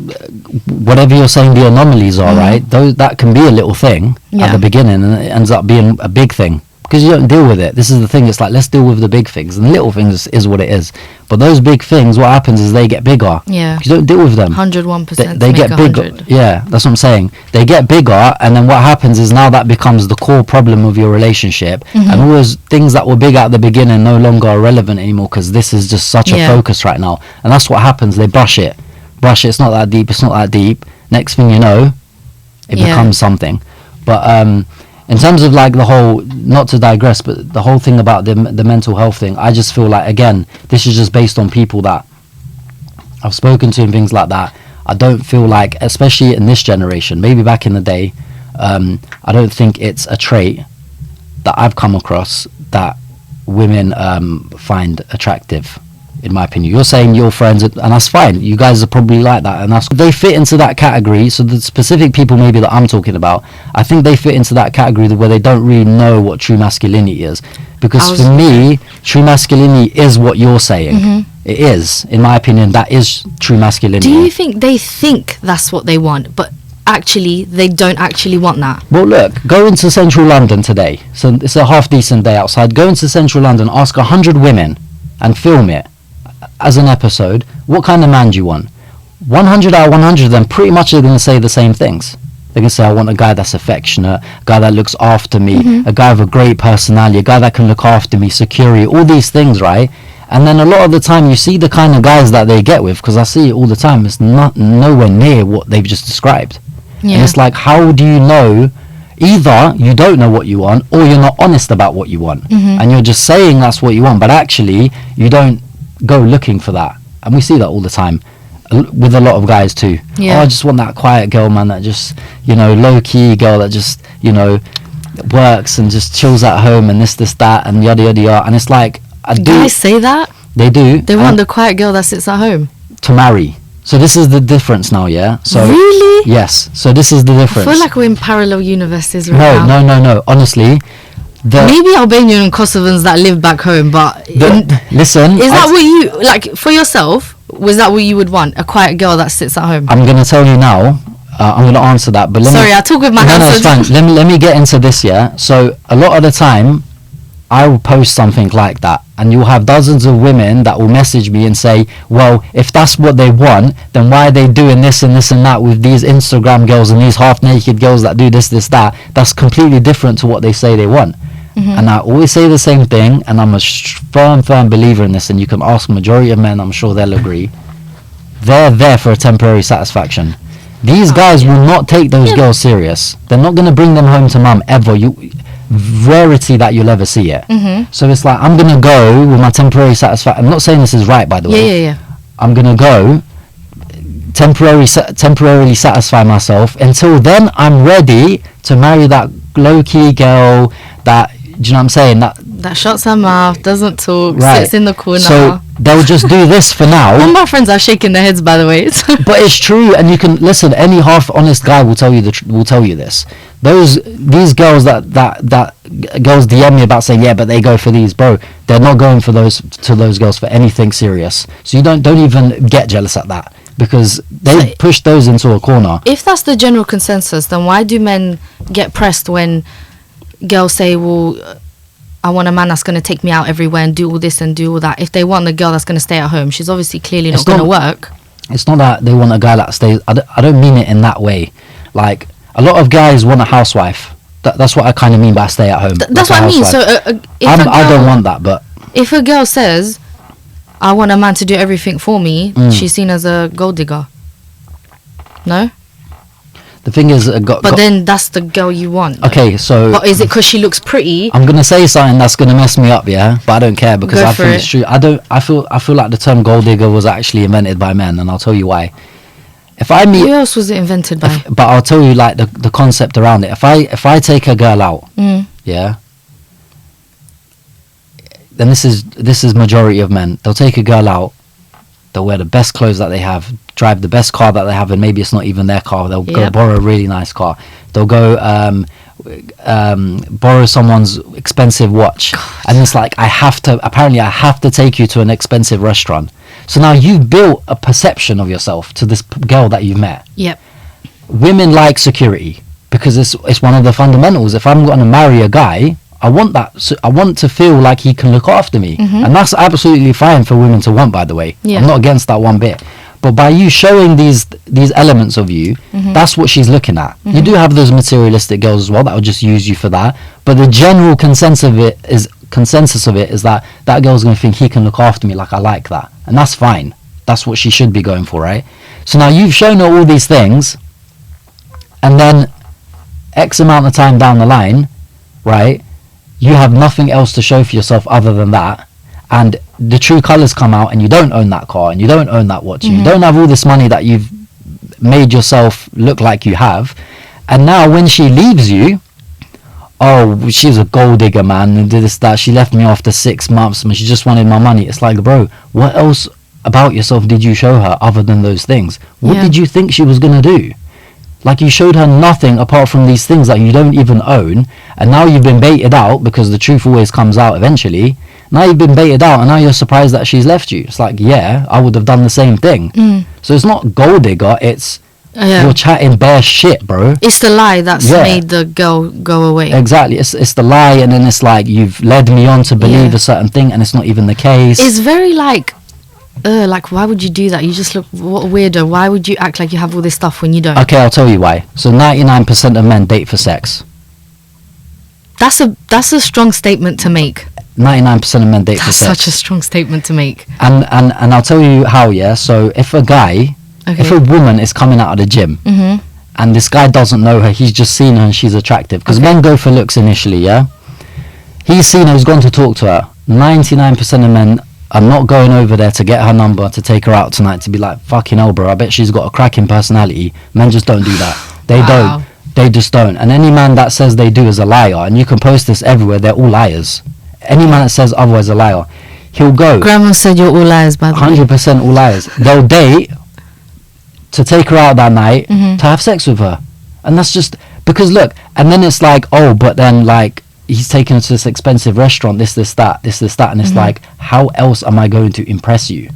B: whatever you're saying the anomalies are, right? That can be a little thing at the beginning, and it ends up being a big thing, because you don't deal with it. This is the thing. It's like, let's deal with the big things, and the little things is what it is. But those big things, what happens is they get bigger.
A: Yeah.
B: You don't deal with them.
A: 101%.
B: They get bigger. Yeah, that's what I'm saying. They get bigger, and then what happens is now that becomes the core problem of your relationship, and all those things that were big at the beginning no longer are relevant anymore, because this is just such a focus right now. And that's what happens. They brush it. It's not that deep. It's not that deep. Next thing you know, it becomes something. But in terms of like the whole, not to digress, but the whole thing about the mental health thing, I just feel like, again, this is just based on people that I've spoken to and things like that. I don't feel like, especially in this generation, maybe back in the day, I don't think it's a trait that I've come across that women find attractive, in my opinion. You're saying your friends, and that's fine. You guys are probably like that, and they fit into that category. So the specific people maybe that I'm talking about, I think they fit into that category where they don't really know what true masculinity is. Because for me, true masculinity is what you're saying. It is, in my opinion, that is true masculinity.
A: Do you think they think that's what they want, but actually they don't actually want that?
B: Well, look, go into central London today. So it's a half decent day outside. Go into central London, ask 100 women and film it as an episode. What kind of man do you want? 100 out of 100 of them pretty much are going to say the same things. They're going to say, I want a guy that's affectionate, a guy that looks after me, a guy with a great personality, a guy that can look after me, security, all these things, right? And then a lot of the time you see the kind of guys that they get with, because I see it all the time, it's not nowhere near what they've just described.
A: Yeah.
B: And it's like, how do you know? Either you don't know what you want, or you're not honest about what you want. And you're just saying that's what you want, but actually you don't go looking for that. And we see that all the time with a lot of guys too.
A: Yeah.
B: Oh, I just want that quiet girl, man, that just, low-key girl that just, works and just chills at home and this, that, and yada, yada, yada. And it's like,
A: Guys say that?
B: They do.
A: They want the quiet girl that sits at home.
B: To marry. So this is the difference now, yeah? So
A: Really?
B: Yes. So this is the difference.
A: I feel like we're in parallel universes right now.
B: No. Honestly,
A: maybe Albanian and Kosovans that live back home, but
B: listen.
A: Is that what you like for yourself? Was that what you would want? A quiet girl that sits at home?
B: I'm gonna tell you now. I'm gonna answer that, but
A: I talk with my hands.
B: No, it's fine. Let me get into this. Yeah. So a lot of the time, I will post something like that, and you'll have dozens of women that will message me and say, well, if that's what they want, then why are they doing this and this and that with these Instagram girls and these half-naked girls that do this, that? That's completely different to what they say they want. And I always say the same thing, and I'm a firm believer in this, and you can ask majority of men, I'm sure they'll agree. They're there for a temporary satisfaction. These guys will not take those girls serious. They're not going to bring them home to mum ever. Rarity that you'll ever see it. So it's like, I'm gonna go with my temporary satisfaction. I'm not saying this is right, by the way.
A: Yeah.
B: I'm gonna go temporarily satisfy myself. Until then, I'm ready to marry that low-key girl that, do you know what I'm saying,
A: that shuts her mouth, doesn't talk,
B: right,
A: sits in the corner.
B: So they'll just do this for now.
A: All my friends are shaking their heads, by the way.
B: But it's true, and you can listen. Any half-honest guy will tell you this. These girls that girls DM me about saying, yeah, but they go for these, bro. They're not going for those girls for anything serious. So you don't even get jealous at that, because they push those into a corner.
A: If that's the general consensus, then why do men get pressed when girls say, well, I want a man that's going to take me out everywhere and do all this and do all that? If they want the girl that's going to stay at home, she's obviously clearly not going to work.
B: It's not that they want a guy that stays. I don't mean it in that way. Like, a lot of guys want a housewife. That's what I kind of mean by stay at home.
A: That's what I mean. So
B: I don't want that, but
A: if a girl says, I want a man to do everything for me, she's seen as a gold digger. No?
B: The thing is,
A: but then that's the girl you want.
B: Okay, so.
A: But is it because she looks pretty?
B: I'm gonna say something that's gonna mess me up, yeah, but I don't care, because I think it's true. I feel like the term gold digger was actually invented by men, and I'll tell you why. If I meet,
A: who else was it invented by?
B: But I'll tell you, like, the concept around it. If I take a girl out, yeah, then this is majority of men. They'll take a girl out. They'll wear the best clothes that they have, drive the best car that they have, and maybe it's not even their car. They'll go borrow a really nice car. They'll go borrow someone's expensive watch. God. And it's like, I have to take you to an expensive restaurant. So now you've built a perception of yourself to this girl that you've met.
A: Yep.
B: Women like security, because it's one of the fundamentals. If I'm going to marry a guy, I want that. So I want to feel like he can look after me, and that's absolutely fine for women to want. By the way, I'm not against that one bit. But by you showing these elements of you, that's what she's looking at. You do have those materialistic girls as well that will just use you for that. But the general consensus of it is that girl's going to think he can look after me, like I like that, and that's fine. That's what she should be going for, right? So now you've shown her all these things, and then X amount of time down the line, right? You have nothing else to show for yourself other than that. And the true colors come out and you don't own that car and you don't own that watch, you don't have all this money that you've made yourself look like you have, and now when she leaves you, oh, she's a gold digger, man, and did this, that, she left me after 6 months and she just wanted my money. It's like, bro, what else about yourself did you show her other than those things? What did you think she was gonna do? Like, you showed her nothing apart from these things that you don't even own, and now you've been baited out, because the truth always comes out eventually. Now you've been baited out and now you're surprised that she's left you. It's like, yeah, I would have done the same thing. So it's not gold digger, it's you're chatting bare shit, bro.
A: It's the lie that's made the girl go away.
B: Exactly. It's the lie, and then it's like, you've led me on to believe a certain thing and it's not even the case.
A: It's very like, why would you do that? You just look, what a weirdo. Why would you act like you have all this stuff when you don't?
B: Okay, I'll tell you why. So 99% of men date for sex.
A: That's a strong statement to make.
B: 99% of men date for sex.
A: That's such a strong statement to make.
B: And I'll tell you how, yeah? So if a guy, if a woman is coming out of the gym, and this guy doesn't know her, he's just seen her and she's attractive. Because men go for looks initially, yeah? He's seen her, he's gone to talk to her. 99% of men are not going over there to get her number, to take her out tonight, to be like, fucking hell, bro, I bet she's got a cracking personality. Men just don't do that. They don't. They just don't. And any man that says they do is a liar. And you can post this everywhere. They're all liars. Any man that says otherwise is a liar. He'll go.
A: Grandma said you're all liars, by the way.
B: 100% all liars. They'll date to take her out that night, to have sex with her. And that's just... Because look, and then it's like, oh, but then like, he's taking her to this expensive restaurant, this, that. And it's like, how else am I going to impress you?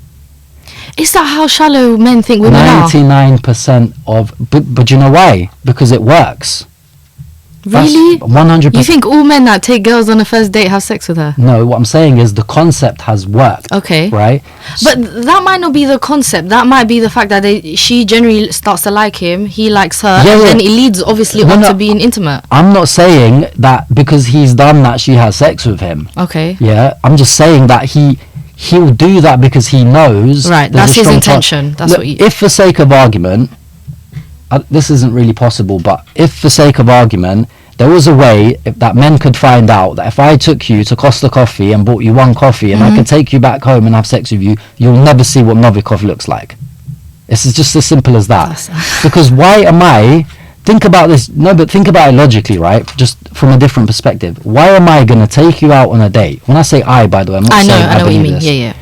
A: Is that how shallow men think women are?
B: 99% of... But you know why? Because it works.
A: Really?
B: 100%.
A: You think all men that take girls on a first date have sex with her?
B: No, what I'm saying is the concept has worked.
A: Okay.
B: Right?
A: But that might not be the concept. That might be the fact that she generally starts to like him, he likes her, and then it leads obviously on to being intimate.
B: I'm not saying that because he's done that she has sex with him.
A: Okay.
B: Yeah? I'm just saying that he'll do that because he knows...
A: Right, that's his intention. That's
B: look,
A: what he...
B: If for sake of argument... this isn't really possible, but if for sake of argument there was a way that men could find out that if I took you to Costa Coffee and bought you one coffee and I could take you back home and have sex with you, you'll never see what Novikov looks like. It's just as simple as that. Because why am I... Think about this. No, but think about it logically, right? Just from a different perspective. Why am I going to take you out on a date? When I say I, by the way, I'm not saying
A: I know what you mean.
B: this.
A: Yeah.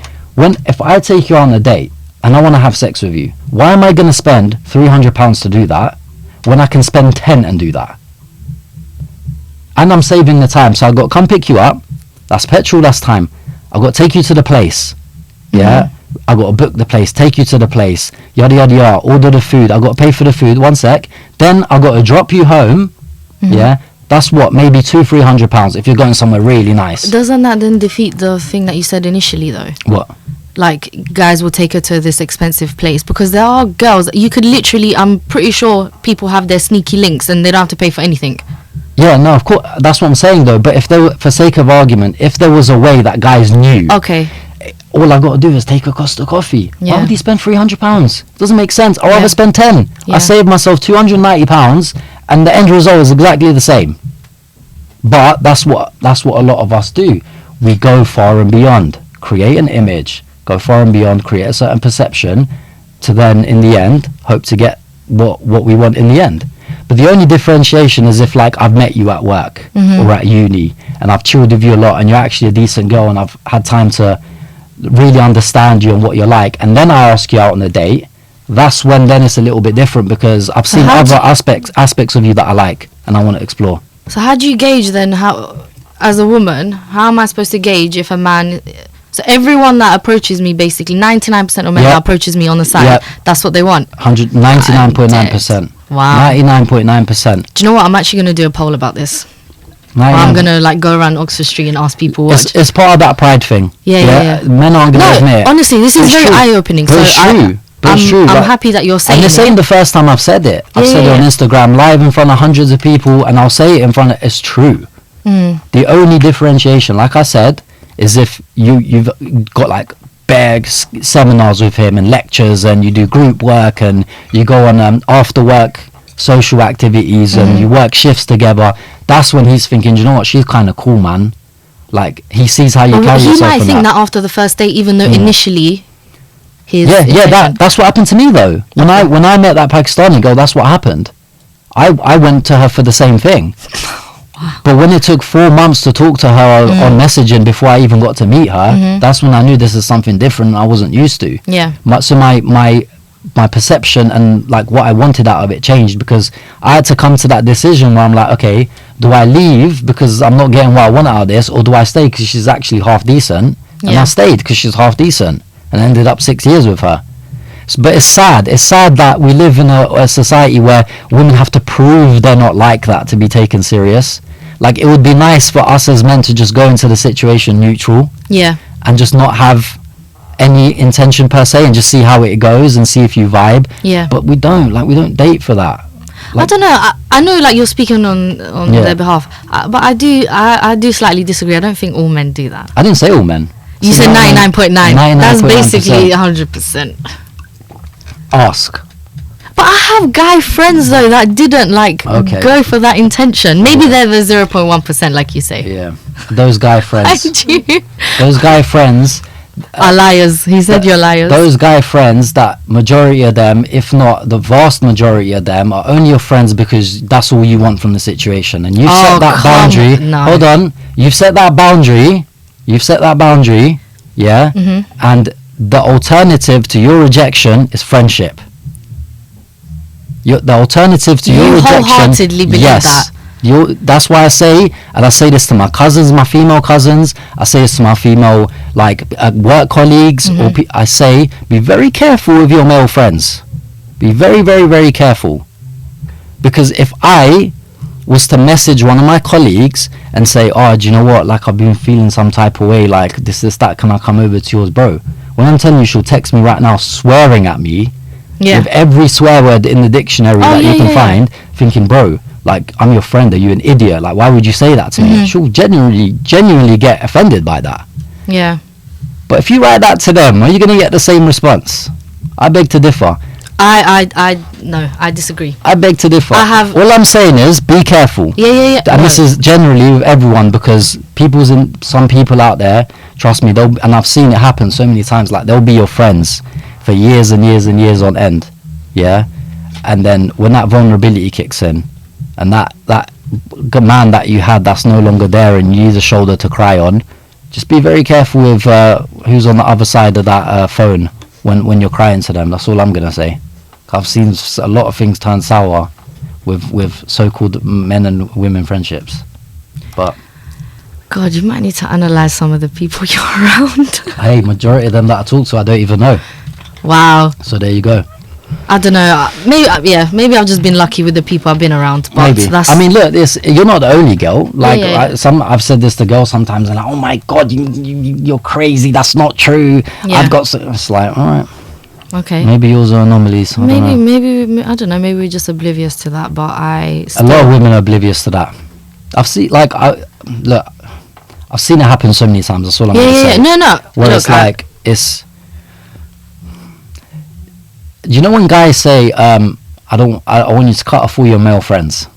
B: If I take you on a date and I want to have sex with you, why am I going to spend £300 to do that when I can spend 10 and do that? And I'm saving the time. So I've got to come pick you up. That's petrol, that's time. I've got to take you to the place. Yeah? I've got to book the place, take you to the place, yada, yada, yada, order the food. I've got to pay for the food, one sec. Then I've got to drop you home. Yeah? That's what, maybe £200-300 if you're going somewhere really nice.
A: Doesn't that then defeat the thing that you said initially, though?
B: What?
A: Like, guys will take her to this expensive place, because there are girls, you could literally, I'm pretty sure people have their sneaky links and they don't have to pay for anything.
B: Yeah, no, of course, that's what I'm saying though. But if there were, for sake of argument, if there was a way that guys knew,
A: okay,
B: all I got to do is take a Costa Coffee.
A: Yeah.
B: Why would he spend £300? Doesn't make sense. I'd rather spend 10. I saved myself £290, and the end result is exactly the same. But that's what a lot of us do. We go far and beyond, create an image, go far and beyond, create a certain perception, to then in the end hope to get what we want in the end. But the only differentiation is if, like, I've met you at work or at uni and I've chilled with you a lot and you're actually a decent girl and I've had time to really understand you and what you're like, and then I ask you out on a date, that's when then it's a little bit different, because I've seen other aspects of you that I like and I want to explore. So
A: how do you gauge then, how, as a woman, how am I supposed to gauge if a man... So everyone that approaches me, basically 99% of men that approaches me on the side, that's what they want.
B: 99.9%.
A: Wow.
B: 99.9%.
A: Do you know what? I'm actually going to do a poll about this. I'm going to like go around Oxford Street and ask people what.
B: It's part of that pride thing.
A: Yeah.
B: Men aren't going to admit it.
A: Honestly, this is very eye-opening.
B: But it's true.
A: I'm happy that you're saying it.
B: And this ain't the first time I've said it. I've said it on Instagram live in front of hundreds of people, and I'll say it in front of... It's true. The only differentiation, like I said, is if you've got like bare seminars with him and lectures, and you do group work and you go on after work social activities and you work shifts together. That's when he's thinking, you know what, she's kind of cool, man. Like, he sees how you
A: Or
B: carry
A: he
B: yourself
A: might
B: and
A: think that after the first date, even though initially his
B: that's what happened to me though. When I met that Pakistani girl, that's what happened. I went to her for the same thing. But when it took 4 months to talk to her on messaging before I even got to meet her, that's when I knew this is something different I wasn't used to.
A: Yeah.
B: So my perception and like what I wanted out of it changed, because I had to come to that decision where I'm like, okay, do I leave because I'm not getting what I want out of this, or do I stay because she's actually half decent? And I stayed because she's half decent and ended up 6 years with her. But it's sad that we live in a society where women have to prove they're not like that to be taken serious. Like, it would be nice for us as men to just go into the situation neutral, and just not have any intention per se, and just see how it goes and see if you vibe. But we don't date for that.
A: I don't know. I know, like, you're speaking on their behalf, but I do slightly disagree. I don't think all men do that.
B: I didn't say all men.
A: You said 99.9. That's basically 100%.
B: Ask.
A: But I have guy friends though that didn't go for that intention. Maybe they're the 0.1%, like you say.
B: Yeah, those guy friends.
A: I
B: Those guy friends
A: are liars. He said you're liars.
B: Those guy friends, that majority of them, if not the vast majority of them, are only your friends because that's all you want from the situation, and you've set that boundary. Hold on, you've set that boundary. Yeah, and the alternative to your rejection is friendship. The alternative to your rejection,
A: wholeheartedly believe that.
B: That's why I say, and I say this to my cousins, my female cousins, I say this to my female work colleagues, or I say, be very careful with your male friends. Be very, very, very careful. Because if I was to message one of my colleagues and say, oh, do you know what, like, I've been feeling some type of way, like this, that, can I come over to yours, bro? When I'm telling you, she'll text me right now swearing at me with every swear word in the dictionary that you can find, thinking, bro, like, I'm your friend, are you an idiot? Like, why would you say that to me? She'll genuinely get offended by that.
A: Yeah.
B: But if you write that to them, are you going to get the same response? I beg to differ.
A: No, I disagree.
B: I beg to differ.
A: All
B: I'm saying is, be careful.
A: Yeah.
B: And this is generally with everyone, because some people out there, trust me, and I've seen it happen so many times, like, they'll be your friends for years and years and years on end, yeah? And then when that vulnerability kicks in, and that man that you had that's no longer there, and you need a shoulder to cry on, just be very careful with who's on the other side of that phone when you're crying to them. That's all I'm going to say. I've seen a lot of things turn sour with so-called men and women friendships. But
A: God, you might need to analyze some of the people you're around.
B: Hey, majority of them that I talk to, I don't even know.
A: Wow.
B: So there you go.
A: I don't know. Maybe I've just been lucky with the people I've been around. But
B: maybe. I mean, look, you're not the only girl. Like, I've said this to girls sometimes, and like, oh my God, you're crazy. That's not true.
A: Yeah.
B: It's like, all right.
A: Okay.
B: Maybe yours are anomalies.
A: Maybe I don't know. Maybe we're just oblivious to that. But a
B: lot of women are oblivious to that. I've seen I've seen it happen so many times. That's all I'm gonna say.
A: No.
B: Where it's you know when guys say, I want you to cut off all your male friends,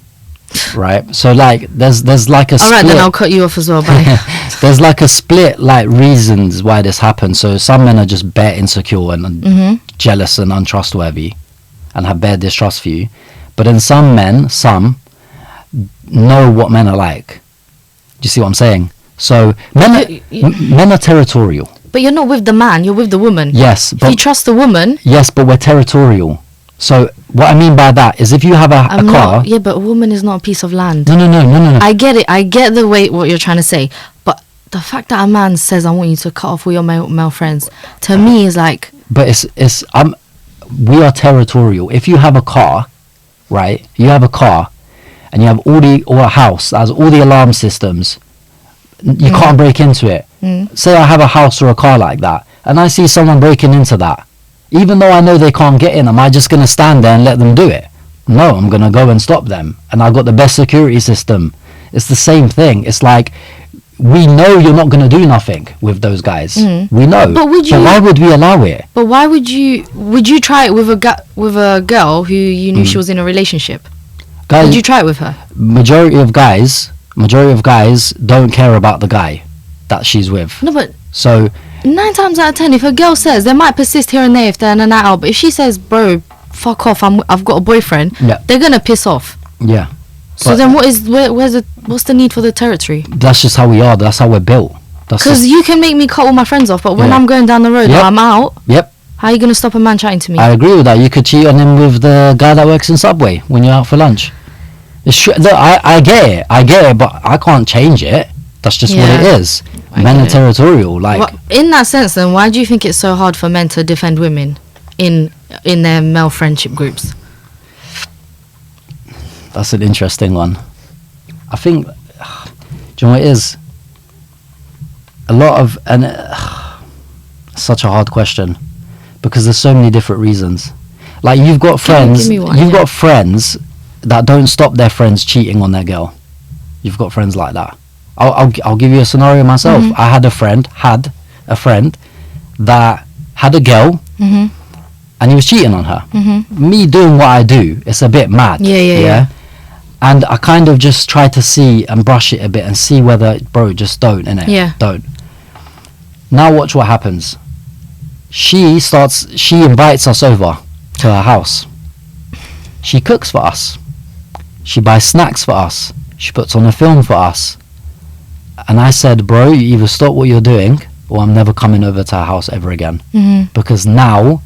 B: right? So like, there's like a split.
A: All right, then I'll cut you off as well. Bye.
B: There's like a split, like, reasons why this happens. So some men are just bare insecure and jealous and untrustworthy, and have bare distrust for you. But then some men know what men are like. Do you see what I'm saying? So men are territorial.
A: But you're not with the man, you're with the woman.
B: Yes.
A: If you trust the woman...
B: Yes, but we're territorial. So what I mean by that is, if you have a car...
A: Yeah, but a woman is not a piece of land.
B: No.
A: I get it. I get what you're trying to say. But the fact that a man says, I want you to cut off all your male friends, to me is like...
B: But we are territorial. If you have a car, right? You have a car, and you have or a house that has all the alarm systems... You can't break into it. Say I have a house or a car like that, and I see someone breaking into that. Even though I know they can't get in, am I just going to stand there and let them do it? No, I'm going to go and stop them. And I've got the best security system. It's the same thing. It's like, we know you're not going to do nothing with those guys. We know. But why would we allow it?
A: But why would you try it with a girl who you knew she was in a relationship?
B: Guys,
A: would you try it with her?
B: Majority of guys don't care about the guy. that she's with.
A: No, but
B: So
A: 9 times out of 10, if a girl says, they might persist here and there if they're in a night out, but if she says, bro, fuck off, I've got a boyfriend,
B: Yeah.
A: they're gonna piss off.
B: yeah,
A: So
B: But-
A: then what's the need for the territory?
B: that's just how we are. That's how we're built. That's
A: Because
B: just,
A: you can make me cut all my friends off, but when
B: Yeah.
A: I'm going down the road
B: Yep.
A: or I'm out,
B: yep.
A: how are you gonna stop a man chatting to me?
B: I agree with that. You could cheat on him with the guy that works in Subway when you're out for lunch. It's true. Look, I get it, but I can't change it. That's just what
A: Yeah.
B: it is.
A: I
B: Men
A: get
B: are
A: it.
B: territorial. Like,
A: Well, in that sense, then why do you think it's so hard for men to defend women in their male friendship groups?
B: that's an interesting one. I think, do you know what it is? A lot of, such a hard question, because there's so many different reasons. Like, you've got friends,
A: give me one,
B: you've
A: yeah.
B: got friends that don't stop their friends cheating on their girl. You've got friends like that. I'll give you a scenario myself.
A: Mhm.
B: I had a friend that had a girl
A: Mhm.
B: and he was cheating on her.
A: Mhm.
B: Me doing what I do, it's a bit mad.
A: Yeah.
B: And I kind of just try to see and brush it a bit and see whether, bro, just don't, innit?
A: Yeah.
B: Don't. Now watch what happens. She invites us over to her house. She cooks for us. She buys snacks for us. She puts on a film for us. And I said, bro, you either stop what you're doing or I'm never coming over to her house ever again.
A: Mhm.
B: Because now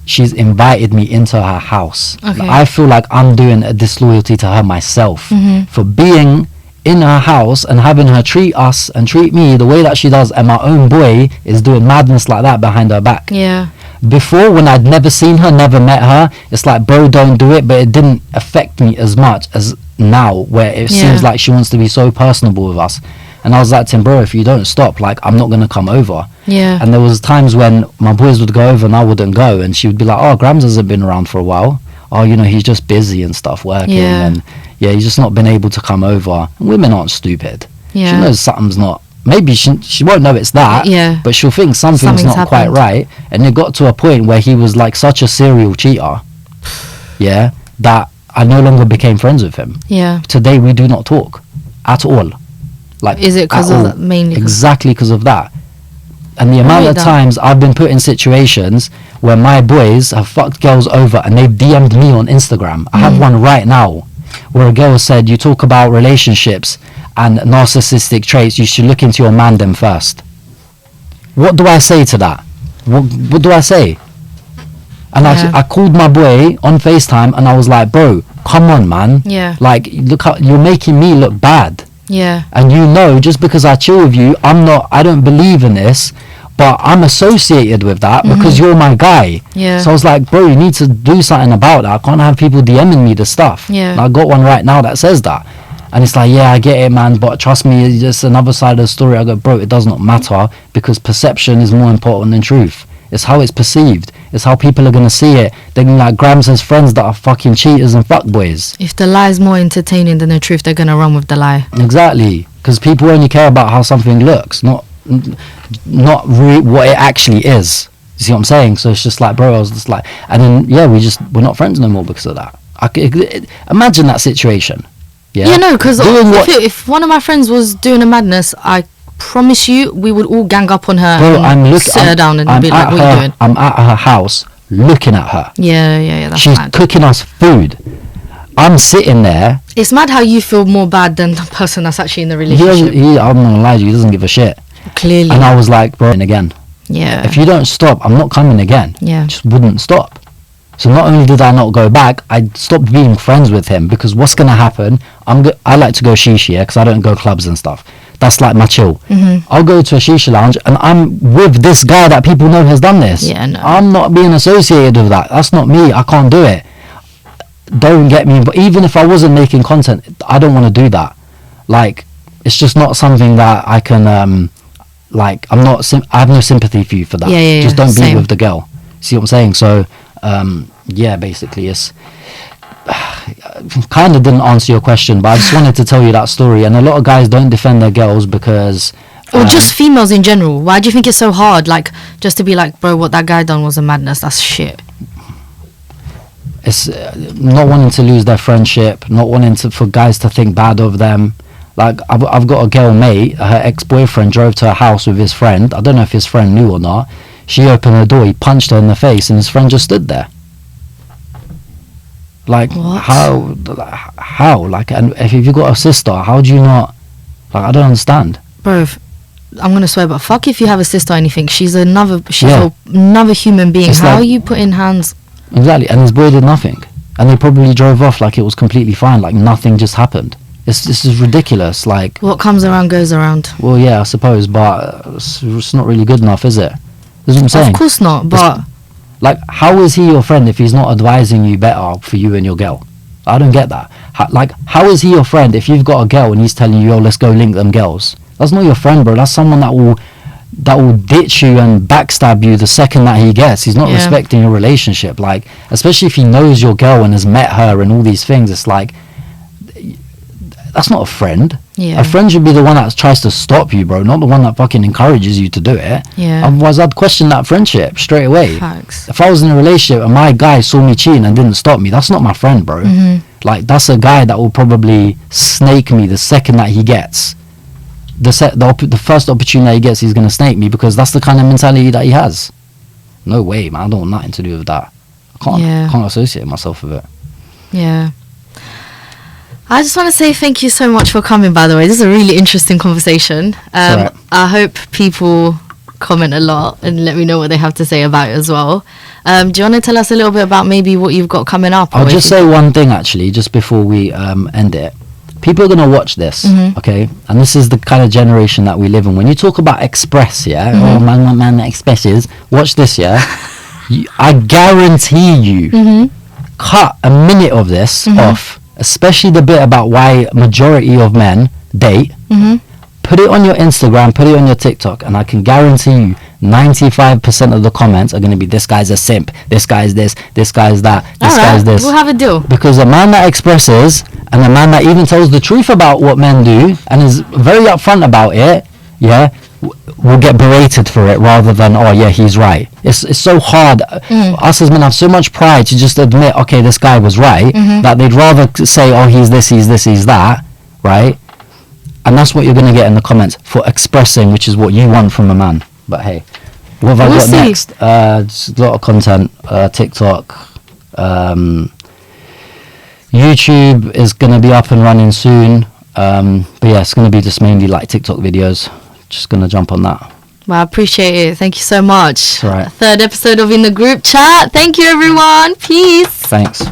B: she's invited me into her house.
A: Okay.
B: I feel like I'm doing a disloyalty to her myself
A: Mhm.
B: for being in her house and having her treat us and treat me the way that she does, and my own boy is doing madness like that behind her back.
A: Yeah.
B: Before, when I'd never seen her, never met her, it's like, bro, don't do it, but it didn't affect me as much as now, where it
A: Yeah.
B: seems like she wants to be so personable with us. And I was like to him, bro, if you don't stop, like, I'm not going to come over.
A: Yeah.
B: And there was times when my boys would go over and I wouldn't go, and she would be like, oh, Grams hasn't been around for a while. Oh, you know, he's just busy and stuff, working.
A: Yeah.
B: And yeah, he's just not been able to come over. And women aren't stupid. She
A: Yeah.
B: knows something's not. Maybe she won't know it's that.
A: Yeah.
B: But she'll think something's not quite
A: happened.
B: right. And it got to a point where he was like such a serial cheater. Yeah. That I no longer became friends with him.
A: Yeah.
B: Today we do not talk at all. Like,
A: Is it because
B: at
A: of
B: all.
A: that, mainly? 'Cause-
B: Exactly because of that. And the amount
A: read
B: of
A: that.
B: times I've been put in situations where my boys have fucked girls over and they've DM'd me on Instagram. I have one right now where a girl said, you talk about relationships and narcissistic traits, you should look into your mandem first. What do I say to that? What do I say? And
A: Yeah.
B: I called my boy on FaceTime and I was like, bro, come on, man.
A: Yeah.
B: Like, look how you're making me look bad.
A: Yeah.
B: And you know, just because I chill with you, I don't believe in this, but I'm associated with that because you're my guy.
A: Yeah.
B: So I was like, bro, you need to do something about that. I can't have people DMing me the stuff.
A: Yeah.
B: And I got one right now that says that. And it's like, yeah, I get it, man, but trust me, it's just another side of the story. I go, bro, it does not matter because perception is more important than truth. It's how it's perceived. It's how people are going to see it. They're going to like Grams has friends that are fucking cheaters and fuckboys.
A: If the lie's more entertaining than the truth, they're gonna run with the lie.
B: Exactly, because people only care about how something looks, not what it actually is. You see what I'm saying? So it's just like, bro, I was just like, and then yeah, we're not friends no more because of that. Imagine that situation. Yeah,
A: Yeah, no, because
B: Doing what-
A: if one of my friends was doing a madness, I promise you, we would all gang up on her
B: bro,
A: and sit her down and be like,
B: at
A: what are you doing?
B: I'm at her house looking at her.
A: Yeah, that's
B: She's
A: mad.
B: cooking us food. I'm sitting there.
A: It's mad how you feel more bad than the person that's actually in the
B: I'm
A: relationship.
B: not gonna lie to you, he doesn't give a shit.
A: Clearly.
B: And I was like, bro, and again,
A: Yeah.
B: if you don't stop, I'm not coming again.
A: Yeah.
B: Just wouldn't stop. So not only did I not go back, I stopped being friends with him because what's gonna happen? I like to go shisha because I don't go clubs and stuff. That's like my chill.
A: Mhm.
B: I'll go to a shisha lounge and I'm with this guy that people know has done this.
A: Yeah, no.
B: I'm not being associated with that. That's not me. I can't do it. Don't get me. But even if I wasn't making content, I don't want to do that. Like, it's just not something that I can. Like, I have no sympathy for you for that.
A: Yeah,
B: Just don't be
A: same.
B: with the girl. See what I'm saying? So, yeah, basically, it's kind of didn't answer your question, but I just wanted to tell you that story. And a lot of guys don't defend their girls because.
A: Or just females in general. Why do you think it's so hard? Like, just to be like, bro, what that guy done was a madness. That's shit.
B: It's not wanting to lose their friendship, not wanting for guys to think bad of them. Like, I've got a girl mate, her ex-boyfriend drove to her house with his friend. I don't know if his friend knew or not. She opened the door, he punched her in the face, and his friend just stood there. Like,
A: What?
B: how? Like, and if you've got a sister, how do you not, like, I don't understand.
A: Bro, I'm gonna swear, but fuck if you have a sister or anything. She's another
B: Yeah.
A: another human being.
B: It's
A: How
B: like-
A: are you putting hands?
B: Exactly, and his boy did nothing. And they probably drove off like it was completely fine, like nothing just happened. This is ridiculous, like,
A: What comes around goes around.
B: well, yeah, I suppose, but it's not really good enough, is it? That's what I'm saying.
A: Of course not, but
B: Like, how is he your friend if he's not advising you better for you and your girl? I don't get that. How is he your friend if you've got a girl and he's telling you, yo, let's go link them girls? That's not your friend, bro. That's someone that will ditch you and backstab you the second that he gets. He's not
A: Yeah.
B: respecting your relationship. Like, especially if he knows your girl and has met her and all these things, it's like, that's not a friend.
A: yeah,
B: A friend should be the one that tries to stop you, bro, not the one that fucking encourages you to do it.
A: yeah.
B: Otherwise, I'd question that friendship straight away.
A: Facts.
B: If I was in a relationship and my guy saw me cheating and didn't stop me, that's not my friend, bro.
A: Mhm.
B: Like, that's a guy that will probably snake me the second that he gets. The first opportunity that he gets, he's going to snake me, because that's the kind of mentality that he has. No way, man. I don't want nothing to do with that.
A: Yeah.
B: Can't associate myself with it.
A: Yeah. I just want to say thank you so much for coming, by the way. This is a really interesting conversation.
B: alright.
A: I hope people comment a lot and let me know what they have to say about it as well. Do you want to tell us a little bit about maybe what you've got coming up?
B: I'll
A: or if
B: just
A: you-
B: say one thing, actually, just before we end it. People are going to watch this,
A: Mhm.
B: okay? And this is the kind of generation that we live in. When you talk about express, yeah?
A: Mhm.
B: Oh, man that expresses. Watch this, yeah? I guarantee you,
A: Mhm.
B: cut a minute of this
A: Mhm.
B: off, especially the bit about why majority of men date.
A: Mhm.
B: Put it on your Instagram, put it on your TikTok, and I can guarantee you 95% of the comments are going to be, this guy's a simp, this guy's this guy's that, this
A: Alright,
B: guy's this.
A: we'll have a deal.
B: Because a man that expresses, and a man that even tells the truth about what men do and is very upfront about it, yeah, will get berated for it rather than, oh yeah, he's right. It's so hard. Us as men have so much pride to just admit, okay, this guy was right,
A: Mhm.
B: that they'd rather say, oh, he's this, he's this, he's that, right? And that's what you're going to get in the comments for expressing, which is what you want from a man. But hey, what have I
A: We'll
B: got
A: see.
B: next? Just a lot of content. TikTok. YouTube is going to be up and running soon. But yeah, it's going to be just mainly like TikTok videos. Just going to jump on that.
A: Well, I appreciate it. Thank you so much.
B: It's all right.
A: Third episode of In the Group Chat. Thank you, everyone. Peace.
B: Thanks.